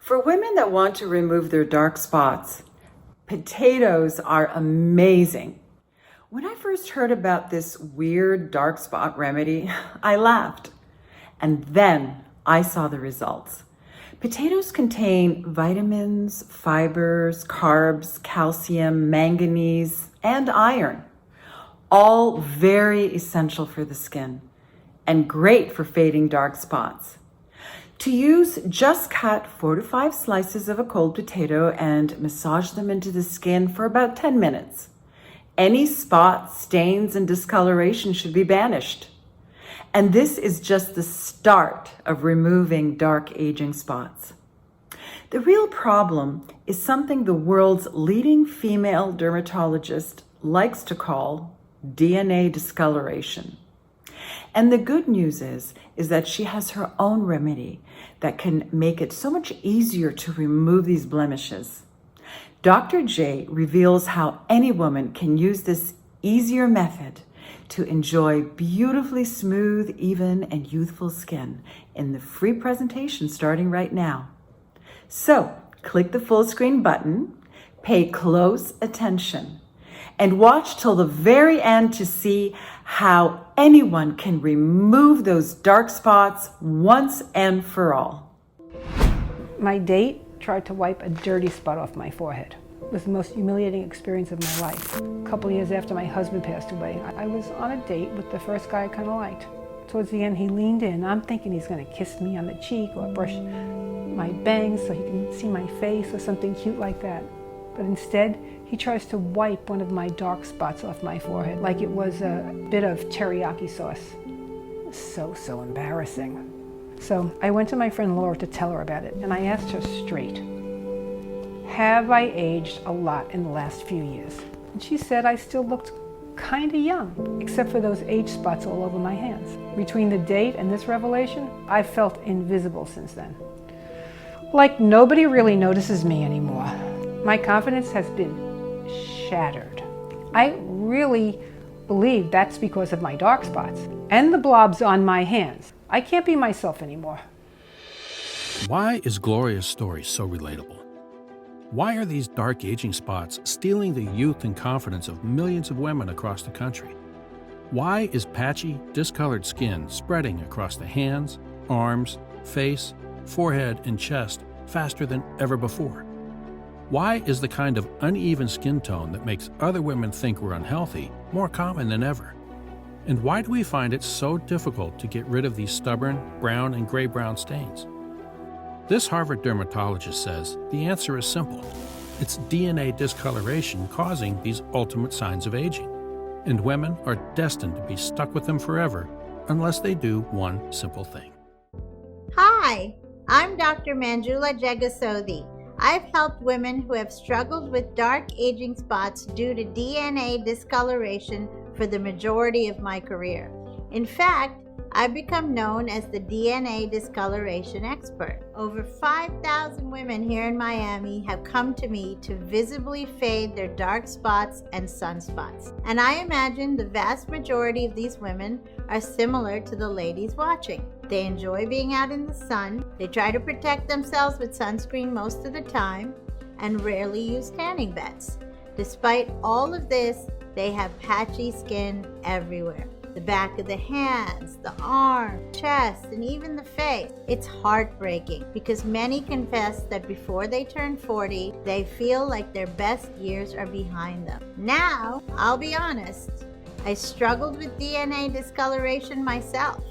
For women that want to remove their dark spots, potatoes are amazing. When I first heard about this weird dark spot remedy, I laughed. And then I saw the results. Potatoes contain vitamins, fibers, carbs, calcium, manganese, and iron, all very essential for the skin and great for fading dark spots. To use, just cut 4 to 5 slices of a cold potato and massage them into the skin for about 10 minutes. Any spots, stains, and discoloration should be banished. And this is just the start of removing dark aging spots. The real problem is something the world's leading female dermatologist likes to call DNA discoloration. And the good news is that she has her own remedy that can make it so much easier to remove these blemishes. Dr. J reveals how any woman can use this easier method to enjoy beautifully smooth, even, and youthful skin in the free presentation starting right now. So, click the full screen button, pay close attention, and watch till the very end to see how anyone can remove those dark spots once and for all. My date tried to wipe a dirty spot off my forehead. It was the most humiliating experience of my life. A couple years after my husband passed away, I was on a date with the first guy I kind of liked. Towards the end, he leaned in. I'm thinking he's going to kiss me on the cheek or brush my bangs so he can see my face or something cute like that. But instead, he tries to wipe one of my dark spots off my forehead like it was a bit of teriyaki sauce. So embarrassing. So I went to my friend Laura to tell her about it, and I asked her straight, have I aged a lot in the last few years? And she said I still looked kind of young, except for those age spots all over my hands. Between the date and this revelation, I've felt invisible since then. Like nobody really notices me anymore. My confidence has been shattered. I really believe that's because of my dark spots and the blobs on my hands. I can't be myself anymore. Why is Gloria's story so relatable? Why are these dark aging spots stealing the youth and confidence of millions of women across the country? Why is patchy, discolored skin spreading across the hands, arms, face, forehead, and chest faster than ever before? Why is the kind of uneven skin tone that makes other women think we're unhealthy more common than ever? And why do we find it so difficult to get rid of these stubborn brown and gray-brown stains? This Harvard dermatologist says the answer is simple. It's DNA discoloration causing these ultimate signs of aging. And women are destined to be stuck with them forever unless they do one simple thing. Hi, I'm Dr. Manjula Jagasodhi. I've helped women who have struggled with dark aging spots due to DNA discoloration for the majority of my career. In fact, I've become known as the DNA discoloration expert. Over 5,000 women here in Miami have come to me to visibly fade their dark spots and sunspots. And I imagine the vast majority of these women are similar to the ladies watching. They enjoy being out in the sun, they try to protect themselves with sunscreen most of the time, and rarely use tanning beds. Despite all of this, they have patchy skin everywhere. The back of the hands, the arm, chest, and even the face. It's heartbreaking because many confess that before they turn 40, they feel like their best years are behind them. Now, I'll be honest, I struggled with DNA discoloration myself,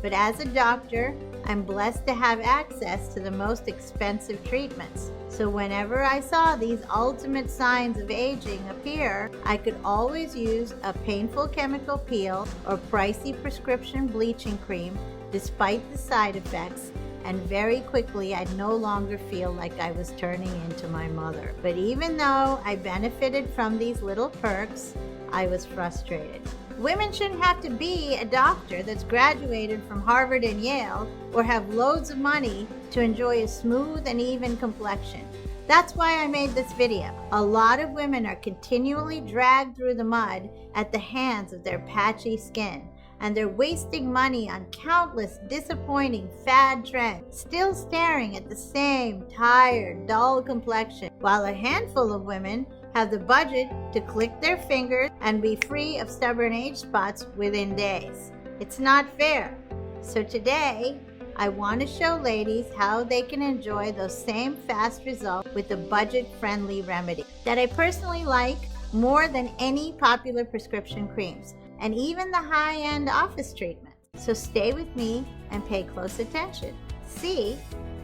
but as a doctor, I'm blessed to have access to the most expensive treatments. So whenever I saw these ultimate signs of aging appear, I could always use a painful chemical peel or pricey prescription bleaching cream despite the side effects, and very quickly I'd no longer feel like I was turning into my mother. But even though I benefited from these little perks, I was frustrated. Women shouldn't have to be a doctor that's graduated from Harvard and Yale or have loads of money to enjoy a smooth and even complexion. That's why I made this video. A lot of women are continually dragged through the mud at the hands of their patchy skin, and they're wasting money on countless disappointing fad trends, still staring at the same tired, dull complexion, while a handful of women have the budget to click their fingers and be free of stubborn age spots within days. It's not fair. So today, I want to show ladies how they can enjoy those same fast results with a budget-friendly remedy that I personally like more than any popular prescription creams and even the high-end office treatments. So stay with me and pay close attention. See,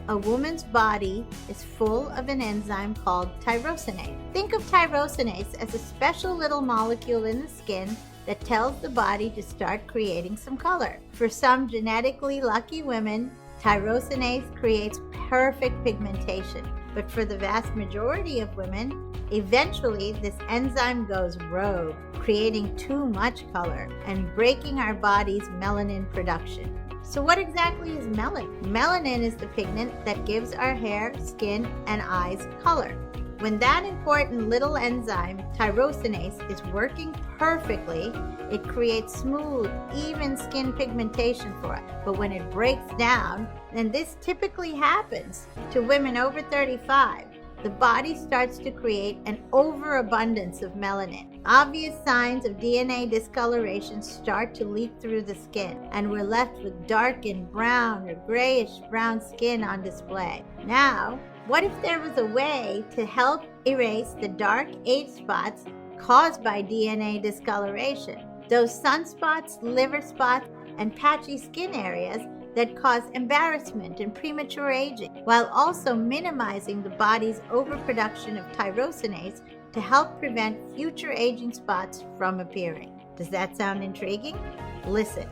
a woman's body is full of an enzyme called tyrosinase. Think of tyrosinase as a special little molecule in the skin that tells the body to start creating some color. For some genetically lucky women, tyrosinase creates perfect pigmentation. But for the vast majority of women, eventually this enzyme goes rogue, creating too much color and breaking our body's melanin production. So what exactly is melanin? Melanin is the pigment that gives our hair, skin, and eyes color. When that important little enzyme, tyrosinase, is working perfectly, it creates smooth, even skin pigmentation for us. But when it breaks down, and this typically happens to women over 35, the body starts to create an overabundance of melanin. Obvious signs of DNA discoloration start to leak through the skin, and we're left with darkened brown or grayish brown skin on display. Now, what if there was a way to help erase the dark age spots caused by DNA discoloration? Those sunspots, liver spots, and patchy skin areas that cause embarrassment and premature aging, while also minimizing the body's overproduction of tyrosinase to help prevent future aging spots from appearing. Does that sound intriguing? Listen,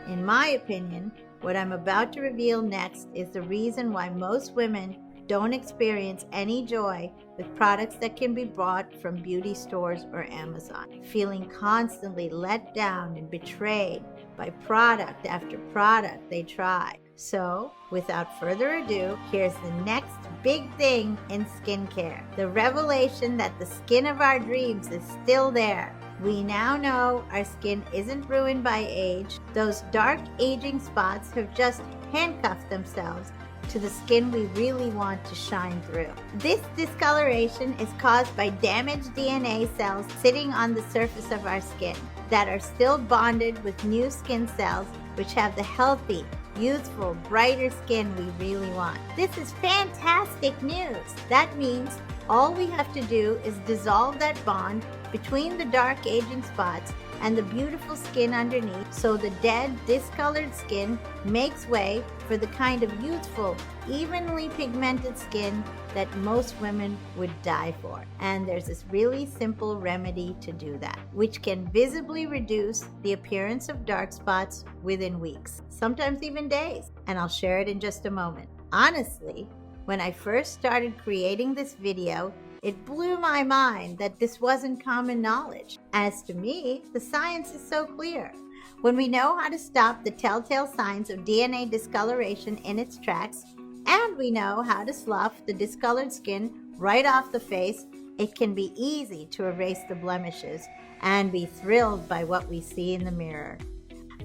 in my opinion, what I'm about to reveal next is the reason why most women don't experience any joy with products that can be bought from beauty stores or Amazon, feeling constantly let down and betrayed by product after product they try. So, without further ado, here's the next big thing in skincare, the revelation that the skin of our dreams is still there. We now know our skin isn't ruined by age. Those dark aging spots have just handcuffed themselves to the skin we really want to shine through. This discoloration is caused by damaged DNA cells sitting on the surface of our skin that are still bonded with new skin cells which have the healthy, youthful, brighter skin we really want. This is fantastic news. That means all we have to do is dissolve that bond between the dark aging spots and the beautiful skin underneath, so the dead, discolored skin makes way for the kind of youthful, evenly pigmented skin that most women would die for. And there's this really simple remedy to do that, which can visibly reduce the appearance of dark spots within weeks, sometimes even days. And I'll share it in just a moment. Honestly, when I first started creating this video, it blew my mind that this wasn't common knowledge. As to me, the science is so clear. When we know how to stop the telltale signs of DNA discoloration in its tracks, and we know how to slough the discolored skin right off the face, it can be easy to erase the blemishes and be thrilled by what we see in the mirror.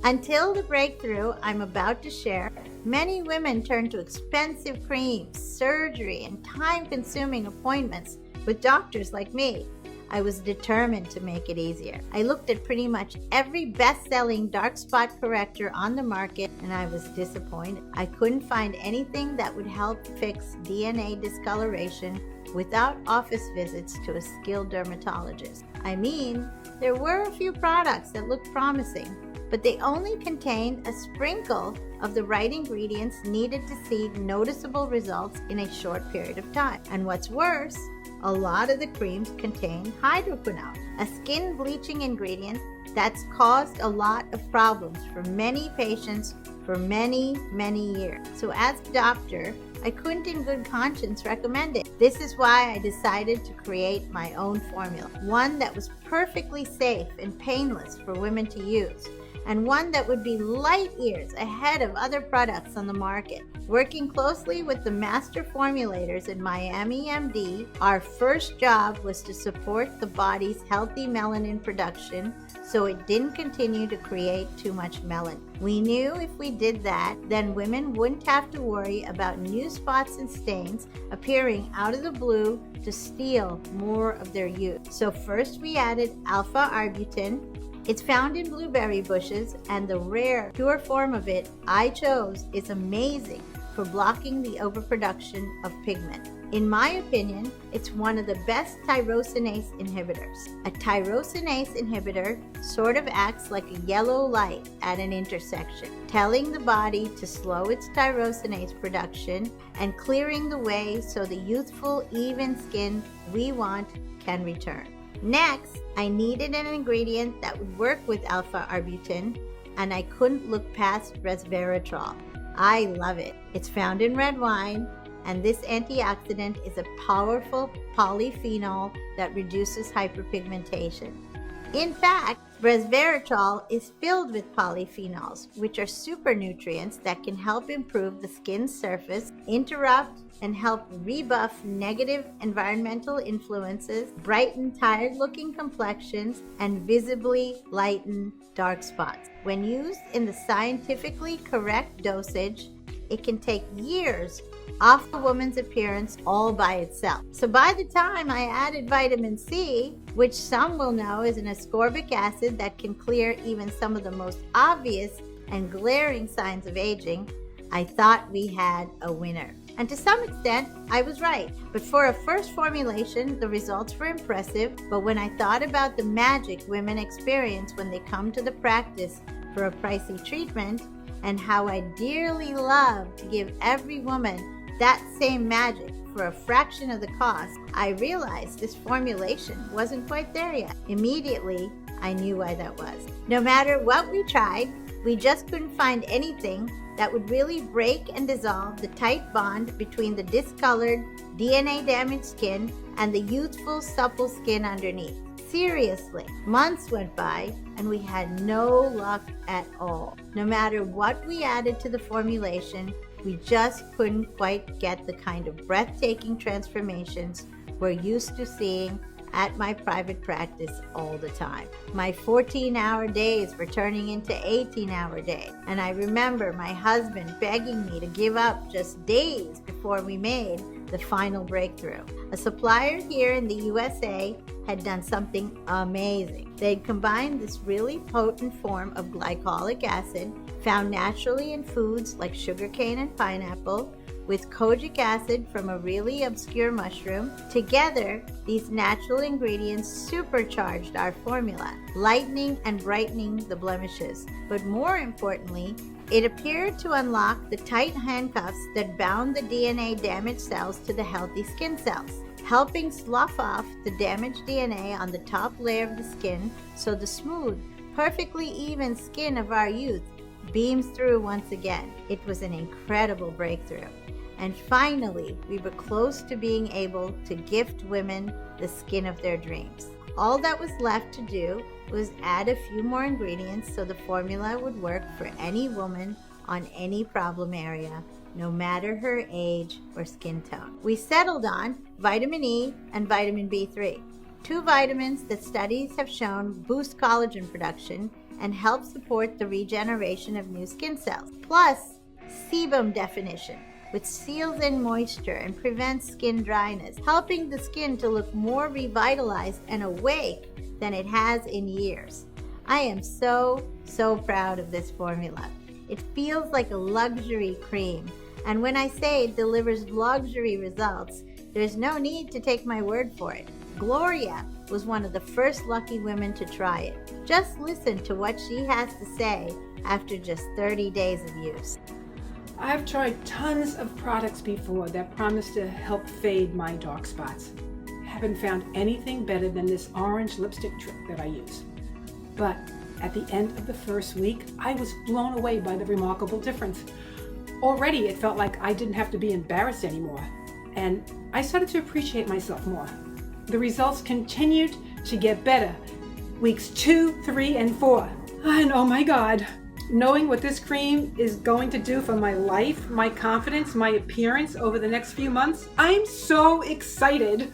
Until the breakthrough I'm about to share, many women turn to expensive creams, surgery, and time-consuming appointments with doctors like me. I was determined to make it easier. I looked at pretty much every best-selling dark spot corrector on the market, and I was disappointed. I couldn't find anything that would help fix DNA discoloration without office visits to a skilled dermatologist. I mean, there were a few products that looked promising, but they only contained a sprinkle of the right ingredients needed to see noticeable results in a short period of time. And what's worse, a lot of the creams contain hydroquinone, a skin bleaching ingredient that's caused a lot of problems for many patients for many, many years. So as a doctor, I couldn't in good conscience recommend it. This is why I decided to create my own formula, one that was perfectly safe and painless for women to use. and one that would be light years ahead of other products on the market. Working closely with the master formulators in Miami, MD, our first job was to support the body's healthy melanin production so it didn't continue to create too much melanin. We knew if we did that, then women wouldn't have to worry about new spots and stains appearing out of the blue to steal more of their youth. So first we added alpha-arbutin. It's found in blueberry bushes, and the rare, pure form of it I chose is amazing for blocking the overproduction of pigment. In my opinion, it's one of the best tyrosinase inhibitors. A tyrosinase inhibitor sort of acts like a yellow light at an intersection, telling the body to slow its tyrosinase production and clearing the way so the youthful, even skin we want can return. Next, I needed an ingredient that would work with alpha-arbutin, and I couldn't look past resveratrol. I love it. It's found in red wine, and this antioxidant is a powerful polyphenol that reduces hyperpigmentation. In fact, resveratrol is filled with polyphenols, which are super nutrients that can help improve the skin's surface, interrupt and help rebuff negative environmental influences, brighten tired-looking complexions, and visibly lighten dark spots. When used in the scientifically correct dosage, it can take years off a woman's appearance all by itself. So by the time I added vitamin C, which some will know is an ascorbic acid that can clear even some of the most obvious and glaring signs of aging, I thought we had a winner. And to some extent, I was right. But for a first formulation, the results were impressive. But when I thought about the magic women experience when they come to the practice for a pricey treatment, and how I dearly love to give every woman that same magic for a fraction of the cost, I realized this formulation wasn't quite there yet. Immediately, I knew why that was. No matter what we tried, we just couldn't find anything that would really break and dissolve the tight bond between the discolored, DNA-damaged skin and the youthful, supple skin underneath. Seriously, months went by and we had no luck at all. No matter what we added to the formulation, we just couldn't quite get the kind of breathtaking transformations we're used to seeing at my private practice all the time. My 14-hour days were turning into 18-hour days, and I remember my husband begging me to give up just days before we made the final breakthrough. A supplier here in the USA had done something amazing. They'd combined this really potent form of glycolic acid found naturally in foods like sugarcane and pineapple with kojic acid from a really obscure mushroom. Together, these natural ingredients supercharged our formula, lightening and brightening the blemishes. But more importantly, it appeared to unlock the tight handcuffs that bound the DNA-damaged cells to the healthy skin cells, helping slough off the damaged DNA on the top layer of the skin so the smooth, perfectly even skin of our youth beams through once again. It was an incredible breakthrough. And finally, we were close to being able to gift women the skin of their dreams. All that was left to do was add a few more ingredients so the formula would work for any woman on any problem area, no matter her age or skin tone. We settled on vitamin E and vitamin B3, two vitamins that studies have shown boost collagen production and help support the regeneration of new skin cells, plus sebum definition, which seals in moisture and prevents skin dryness, helping the skin to look more revitalized and awake than it has in years. I am so proud of this formula. It feels like a luxury cream, and when I say it delivers luxury results, there's no need to take my word for it. Gloria was one of the first lucky women to try it. Just listen to what she has to say after just 30 days of use. I've tried tons of products before that promise to help fade my dark spots. Haven't found anything better than this orange lipstick trick that I use. But at the end of the first week, I was blown away by the remarkable difference. Already it felt like I didn't have to be embarrassed anymore, and I started to appreciate myself more. The results continued to get better. Weeks 2, 3, and 4. And oh my God, knowing what this cream is going to do for my life, my confidence, my appearance over the next few months, I'm so excited.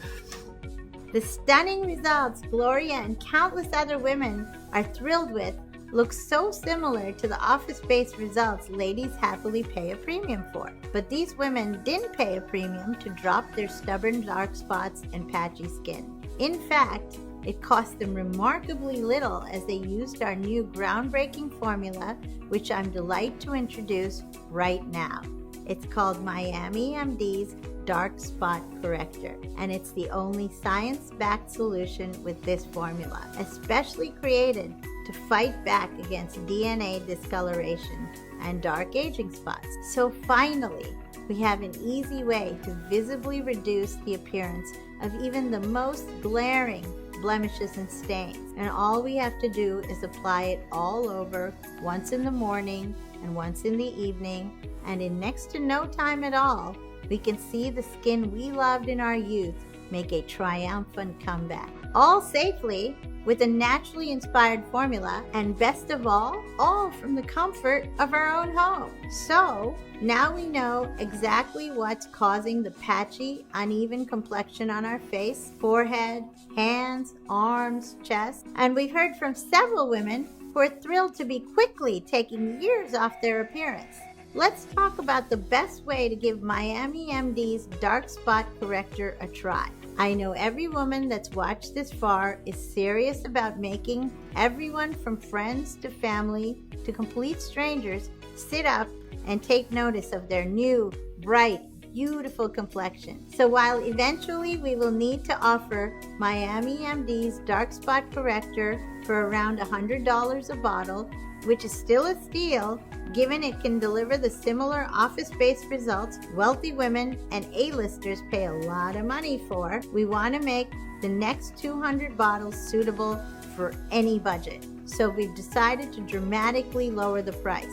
The stunning results Gloria and countless other women are thrilled with look so similar to the office-based results ladies happily pay a premium for. But these women didn't pay a premium to drop their stubborn dark spots and patchy skin. In fact, it cost them remarkably little as they used our new groundbreaking formula, which I'm delighted to introduce right now. It's called Miami MD's Dark Spot Corrector, and it's the only science-backed solution with this formula, especially created to fight back against DNA discoloration and dark aging spots. So finally, we have an easy way to visibly reduce the appearance of even the most glaring blemishes and stains. And all we have to do is apply it all over once in the morning and once in the evening, and in next to no time at all, we can see the skin we loved in our youth make a triumphant comeback. All safely with a naturally inspired formula, and best of all from the comfort of our own home. So now we know exactly what's causing the patchy, uneven complexion on our face, forehead, hands, arms, chest, and we've heard from several women who are thrilled to be quickly taking years off their appearance. Let's talk about the best way to give Miami MD's Dark Spot Corrector a try. I know every woman that's watched this far is serious about making everyone from friends to family to complete strangers sit up and take notice of their new, bright, beautiful complexion. So while eventually we will need to offer Miami MD's Dark Spot Corrector for around $100 a bottle, which is still a steal, given it can deliver the similar office-based results wealthy women and A-listers pay a lot of money for, we want to make the next 200 bottles suitable for any budget. So we've decided to dramatically lower the price.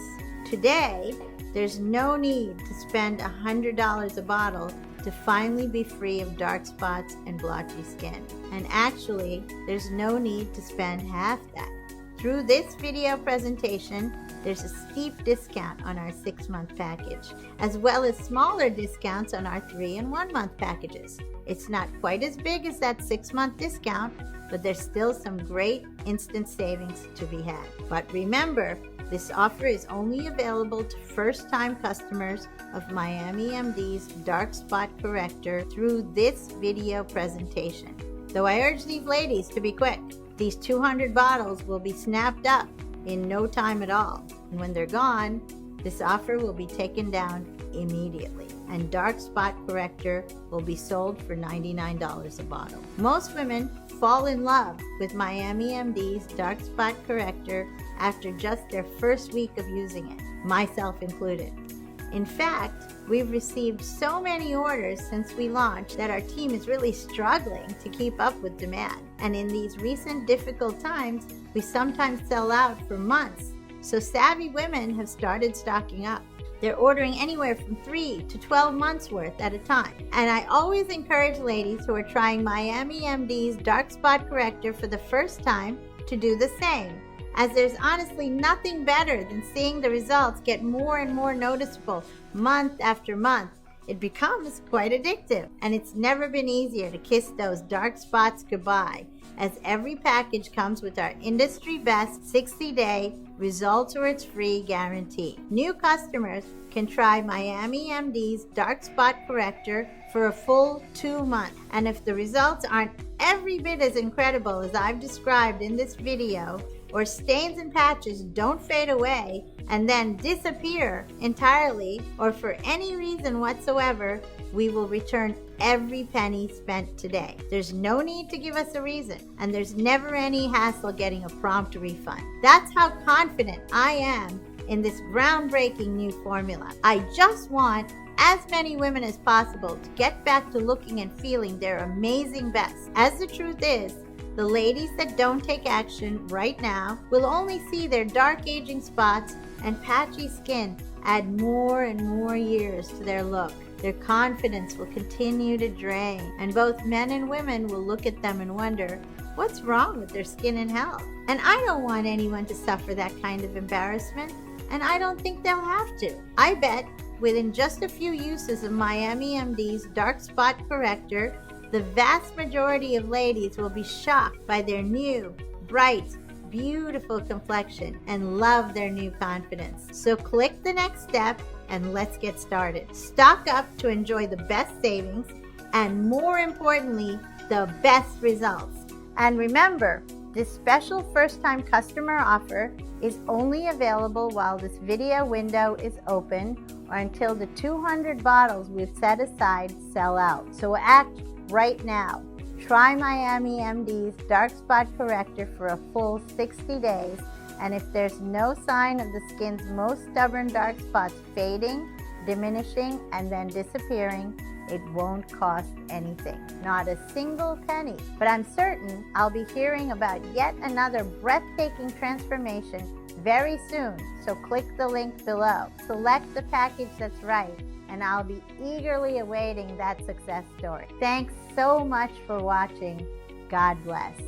Today, there's no need to spend $100 a bottle to finally be free of dark spots and blotchy skin. And actually, there's no need to spend half that. Through this video presentation, there's a steep discount on our 6-month package, as well as smaller discounts on our 3 and 1 month packages. It's not quite as big as that 6-month discount, but there's still some great instant savings to be had. But remember, this offer is only available to first-time customers of Miami MD's Dark Spot Corrector through this video presentation. Though I urge these ladies to be quick. These 200 bottles will be snapped up in no time at all. And when they're gone, this offer will be taken down immediately. And Dark Spot Corrector will be sold for $99 a bottle. Most women fall in love with Miami MD's Dark Spot Corrector after just their first week of using it, myself included. In fact, we've received so many orders since we launched that our team is really struggling to keep up with demand. And in these recent difficult times, we sometimes sell out for months. So savvy women have started stocking up. They're ordering anywhere from 3 to 12 months worth at a time. And I always encourage ladies who are trying Miami MD's Dark Spot Corrector for the first time to do the same, as there's honestly nothing better than seeing the results get more and more noticeable month after month. It becomes quite addictive, and it's never been easier to kiss those dark spots goodbye, as every package comes with our industry best 60-day results or it's free guarantee. New customers can try Miami MD's Dark Spot Corrector for a full 2 months, and if the results aren't every bit as incredible as I've described in this video, or stains and patches don't fade away and then disappear entirely, or for any reason whatsoever, we will return every penny spent today. There's no need to give us a reason, and there's never any hassle getting a prompt refund. That's how confident I am in this groundbreaking new formula. I just want as many women as possible to get back to looking and feeling their amazing best. As the truth is, the ladies that don't take action right now will only see their dark aging spots and patchy skin add more and more years to their look. Their confidence will continue to drain, and both men and women will look at them and wonder, what's wrong with their skin and health. And I don't want anyone to suffer that kind of embarrassment, and I don't think they'll have to. I bet within just a few uses of Miami MD's Dark Spot Corrector, the vast majority of ladies will be shocked by their new, bright, beautiful complexion and love their new confidence. So click the next step and let's get started. Stock up to enjoy the best savings and, more importantly, the best results. And remember, this special first-time customer offer is only available while this video window is open or until the 200 bottles we've set aside sell out. So act right now. Try Miami MD's Dark Spot Corrector for a full 60 days, and if there's no sign of the skin's most stubborn dark spots fading, diminishing, and then disappearing, it won't cost anything, not a single penny. But I'm certain I'll be hearing about yet another breathtaking transformation very soon, so click the link below. Select the package that's right, and I'll be eagerly awaiting that success story. Thanks so much for watching. God bless.